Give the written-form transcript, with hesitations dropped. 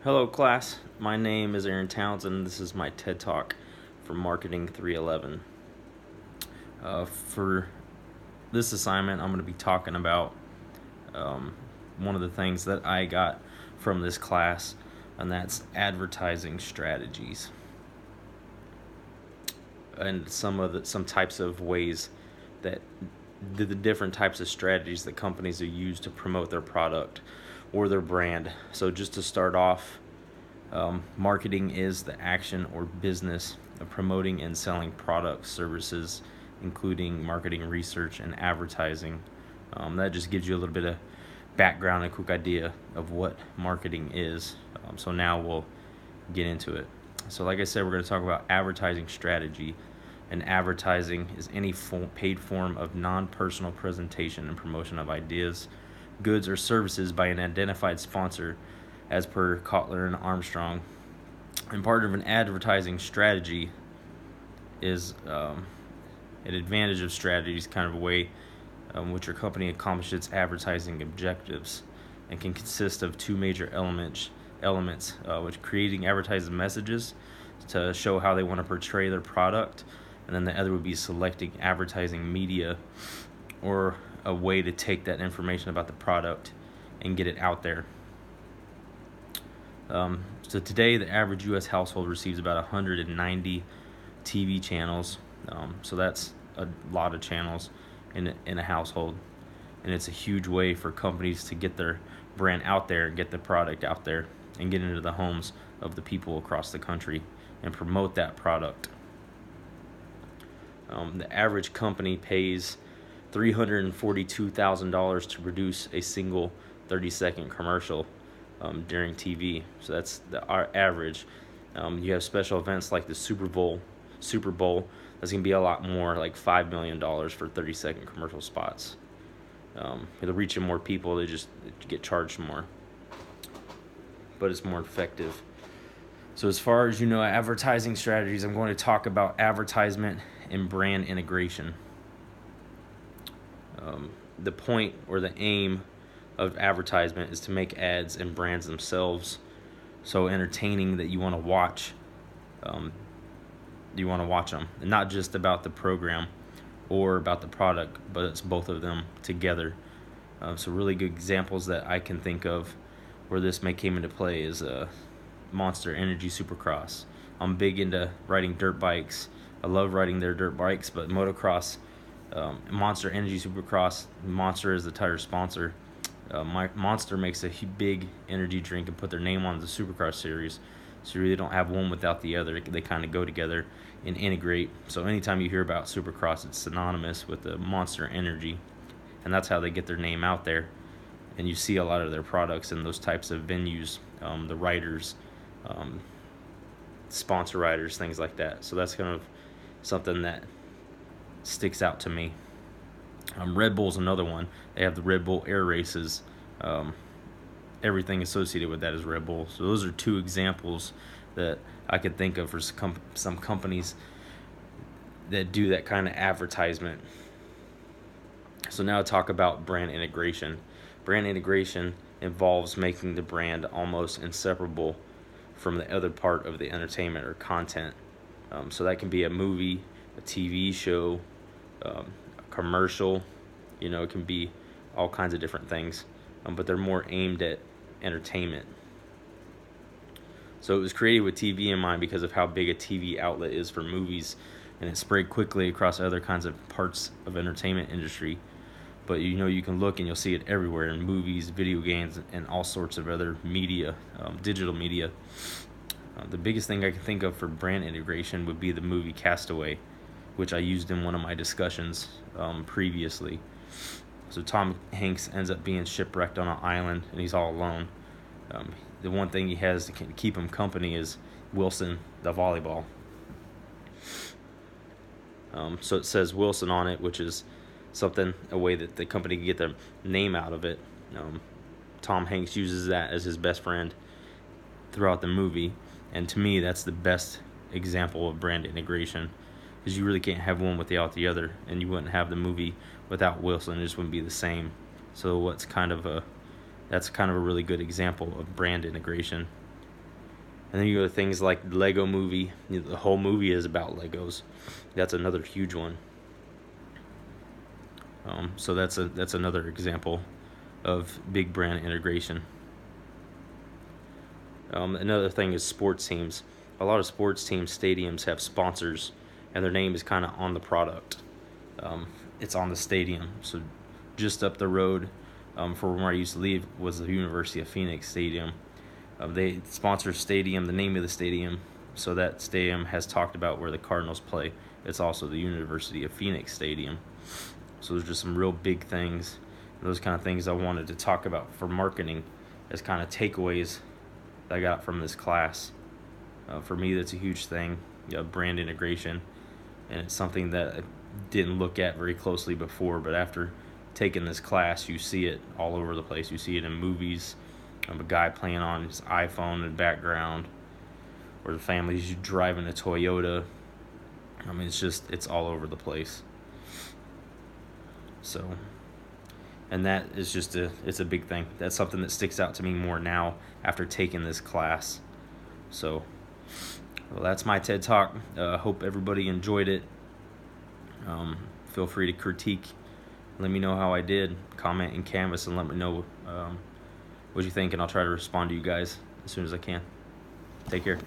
Hello, class. My name is Aaron Townsend. This is my TED Talk for Marketing 311. For this assignment, I'm going to be talking about one of the things that I got from this class, and that's advertising strategies and some types of ways that the different types of strategies that companies are used to promote their product or their brand. So just to start off, marketing is the action or business of promoting and selling products, services, including marketing research and advertising. That just gives you a little bit of background and a quick idea of what marketing is. So now we'll get into it. So like I said, we're going to talk about advertising strategy. And advertising is any paid form of non-personal presentation and promotion of ideas, goods, or services by an identified sponsor, as per Kotler and Armstrong. And part of an advertising strategy is an advantage of strategies, kind of a way which your company accomplishes its advertising objectives, and can consist of two major elements, which creating advertising messages to show how they want to portray their product, and then the other would be selecting advertising media, or a way to take that information about the product and get it out there. So today, the average U.S. household receives about 190 TV channels. So that's a lot of channels in a household, and it's a huge way for companies to get their brand out there, get the product out there, and get into the homes of the people across the country and promote that product. The average company pays $342,000 to produce a single 30-second commercial during TV. So that's our average. You have special events like the Super Bowl. That's going to be a lot more, like $5 million for 30-second commercial spots. They're reaching more people. They just get charged more, but it's more effective. So as far as advertising strategies, I'm going to talk about advertisement and brand integration. The point or the aim of advertisement is to make ads and brands themselves so entertaining that you want to watch. You want to watch them, and not just about the program or about the product, but it's both of them together. So really good examples that I can think of where this may came into play is Monster Energy Supercross. I'm big into riding dirt bikes. I love riding their dirt bikes, but motocross, Monster Energy Supercross, Monster is the tire sponsor. Monster makes a big energy drink and put their name on the Supercross series, so you really don't have one without the other. They kind of go together and integrate. So anytime you hear about Supercross, it's synonymous with the Monster Energy, and that's how they get their name out there. And you see a lot of their products in those types of venues, the riders, sponsor riders, things like that. So that's kind of something that sticks out to me. Red Bull's another one. They have the Red Bull Air Races. Everything associated with that is Red Bull. So those are two examples that I could think of for some companies that do that kind of advertisement. So now talk about brand integration. Brand integration involves making the brand almost inseparable from the other part of the entertainment or content. So that can be a movie, a TV show, a commercial. It can be all kinds of different things, but they're more aimed at entertainment. So it was created with TV in mind because of how big a TV outlet is for movies, and it spread quickly across other kinds of parts of entertainment industry. But you can look and you'll see it everywhere in movies, video games, and all sorts of other media, digital media. The biggest thing I can think of for brand integration would be the movie Castaway, which I used in one of my discussions previously. So Tom Hanks ends up being shipwrecked on an island, and he's all alone. The one thing he has to keep him company is Wilson, the volleyball. So it says Wilson on it, which is a way that the company can get their name out of it. Tom Hanks uses that as his best friend throughout the movie, and to me that's the best example of brand integration, because you really can't have one without the other, and you wouldn't have the movie without Wilson. It just wouldn't be the same. So that's kind of a really good example of brand integration. And then you go to things like the Lego movie. The whole movie is about Legos. That's another huge one. So that's another example of big brand integration. Another thing is sports teams. A lot of sports teams, stadiums have sponsors, and their name is kind of on the product. It's on the stadium. So just up the road from where I used to live was the University of Phoenix Stadium. They sponsor stadium, the name of the stadium. So that stadium has talked about where the Cardinals play. It's also the University of Phoenix Stadium. So there's just some real big things. Those kind of things I wanted to talk about for marketing as kind of takeaways that I got from this class. For me, that's a huge thing, brand integration. And it's something that I didn't look at very closely before, but after taking this class, you see it all over the place. You see it in movies, a guy playing on his iPhone in the background, or the family's driving a Toyota. I mean, it's all over the place. So, and that is it's a big thing. That's something that sticks out to me more now after taking this class. So, well, that's my TED Talk. Hope everybody enjoyed it. Feel free to critique. Let me know how I did. Comment in Canvas and let me know what you think, and I'll try to respond to you guys as soon as I can. Take care.